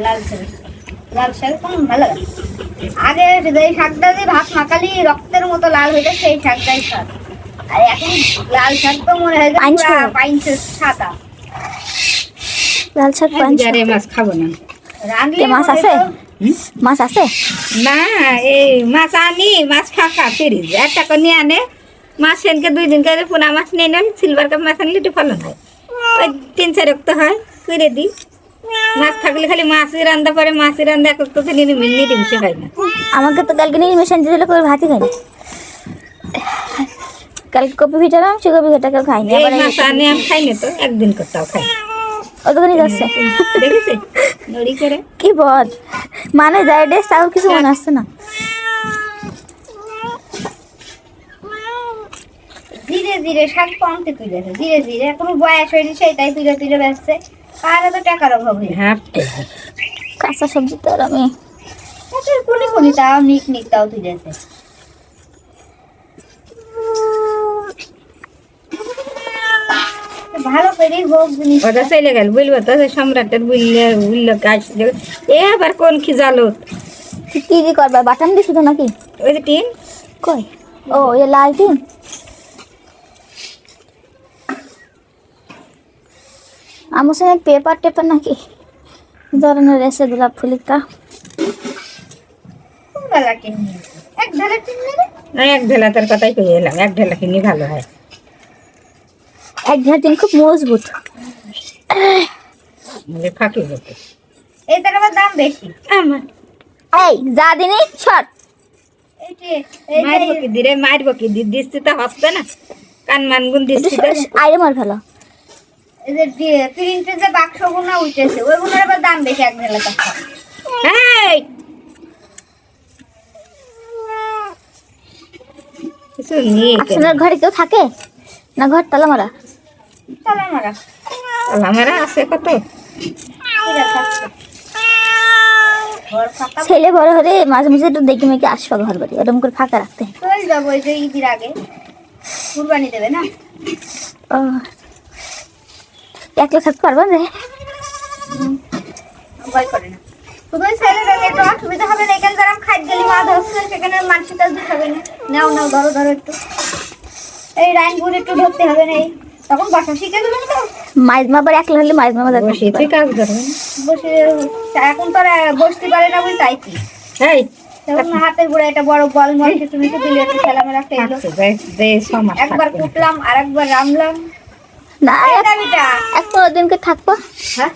লাল শাক, লাল শাক কোন ভালো লাগে। আগে যে শাকটা দিয়ে ভাত মাখালি রক্তের মতো লাল হইতো সেই শাকটাই স্বাদ। আর এখন লাল শাক তো মনে হয় যে পুরা পাইনসের সাদা। লাল শাক আরে মাছ খাবো না। রাঁধলে মাছ আছে? মাছ আছে না, এই মাছ আনি, মাছ ফাঁকা ফ্রিজ, একটা করে নিয়ে আনে মাছ। সেনকে 2 দিন করে পোনা মাছ নিয়ে নেন, সিলভার কাপ মাছ আনলে একটু ফলন হয়। ওই 3-4 রক্ত হয়, করে দিই। মাছ থাকলে খালি মাছই রান্না করে, মাছই রান্না এক তো নিরামিষে হয় না। আমাকে তো কালকে নিরামিষ আনতে দিলে করে ভাতই খাই না। কালকে কপি ভিটালাম, সে কপি ভিটা কেউ খাইনি। এই মাছ আনে আমি খাই না, তো একদিন করতাও খাই। ও দোকানে যাচ্ছে দেখেছি নড়ি করে কি বল, মানে যায় ডে তাও কিছু মনে আসছে না। ধীরে ধীরে শাক কমতে তুলেছে, ধীরে ধীরে এখনো বয়স হয়নি সেইটাই তুলে তুলে বেসছে। কারো তো টাকার অভাব হয়ে হ্যাঁ। কাঁচা সবজি তো আর আমি কুনি কুনি তাও নিক নিক তাও তুলেছে। ভালো করে হোক জিনিস। ওটা চলে গেল, বুঝলো তো সম্রাটের বুঝলো গাছ। এ আবার কোন খিজালো, কি দিয়ে করবা, বাটাম দিয়ে শুধু নাকি? ওই যে টিন কই, ও এ লাল টিন। আমার সঙ্গে পেপার টেপার নাকি ধরনের এসে গোলাপ ফুলিকা কোন বেলা কিনে এক ঢালা কিনে রে। না, এক ঢেলা তার কথাই কই এলাম, এক ঢেলা কিনি ভালো হয়। এক ঝাড় টিন খুব মজবুত। মানে ফাঁকি যেতে এটার আবার দাম বেশি। আমার এই যা দিনি শর্ট মারবো কি দিরে, মারবো কি দিচ্ছি তো হসবে না, কান মানগুন দিচ্ছি তো। আইরে মার ভালো। এই যে প্রিন্টের যে বাক্সগুলো উঠেছে ওইগুলোর আবার দাম বেশি এক ঢালা টাকা। এই কিছু নিয়ে আপনার ঘরে কেউ থাকে না? ঘর তালা মারা? চলো আমরা আমার আছে কত। ঘর ফাঁকা ছেলে বড় হলে মাঝে মাঝে একটু দেখি মেয়েকে আসবা ঘর বাড়ি, ওরকম করে ফাঁকা রাখতে। চলে যাবো এই যে ঈদের আগে কুরবানি দেবে না। ও একলা থাকতে পারবা যে? ভয় করে না, শুধু ছেলেটাকে একটু অসুবিধা হবে না। এখানে যারা খাদ্য গেলি মা ধরছে সেখানে মানসিকতা দিতে হবে না। নাও নাও ধরো ধরো একটু, এই রাইনপুর একটু ধরতে হবে না। এই তখন বসা শিখে দেবেন তো। মাইজ মাবার একলা হলে মাইজ মামা যাবে। বসে তুই কাজ করবেন। বসে এখন তো আর বসতে পারে না বলে তাই কি এই তখন হাতের গোড়া একটা বড় বল মল কিছু মিশু দিলে একটু খেলামেলা খেলো। একবার কুটলাম আর একবার রামলাম। না এক 15 দিনকে থাকবা, হ্যাঁ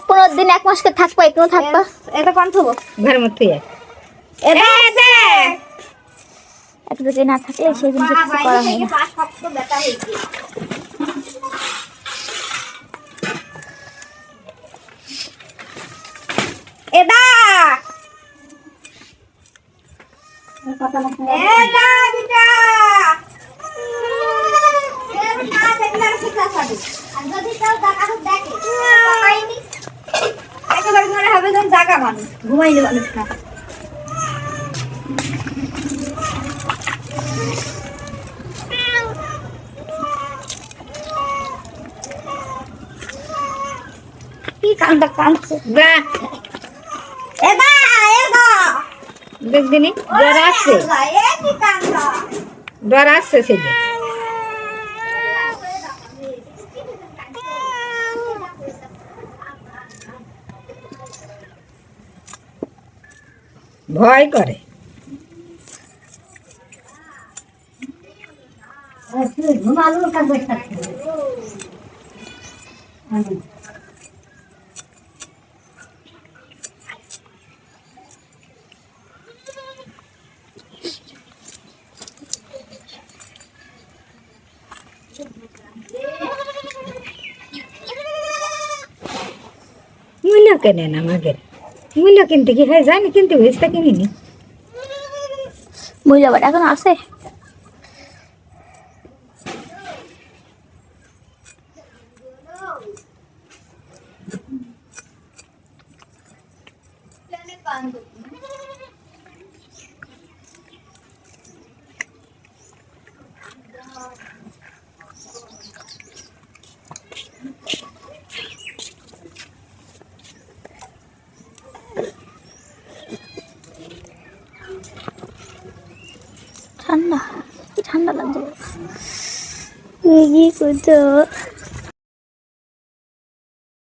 15 দিন 1 মাসকে থাকবা, একটু থাকবা। এটা কোন থবো ঘরের মধ্যে এটা একটা জায়গায় না থাকলে সেই জিনিস কিছু করা হয় না। পা শক্ত ব্যথা হয়েছে। এদা এদা বিটা একেবারে মনে হবে যেন জাগা মানুষ, ঘুমাইলে মানুষ না। কি কান্দা কান্দছে এদা এদা দেখদিনি জ্বর আসছে, এ কি কান্দা জ্বর আসছে সেদিন। ভয় করে। ঘুমালো কাজ থাকছে। মূল্য কেনেন আমাদের, মূল্য কিনতে কি হয় জানি, কিন্তু ভেজটা কিনিনি। মহিলা বাট এখন আছে। ঠান্ডা কি ঠান্ডা লাগছে কি করছো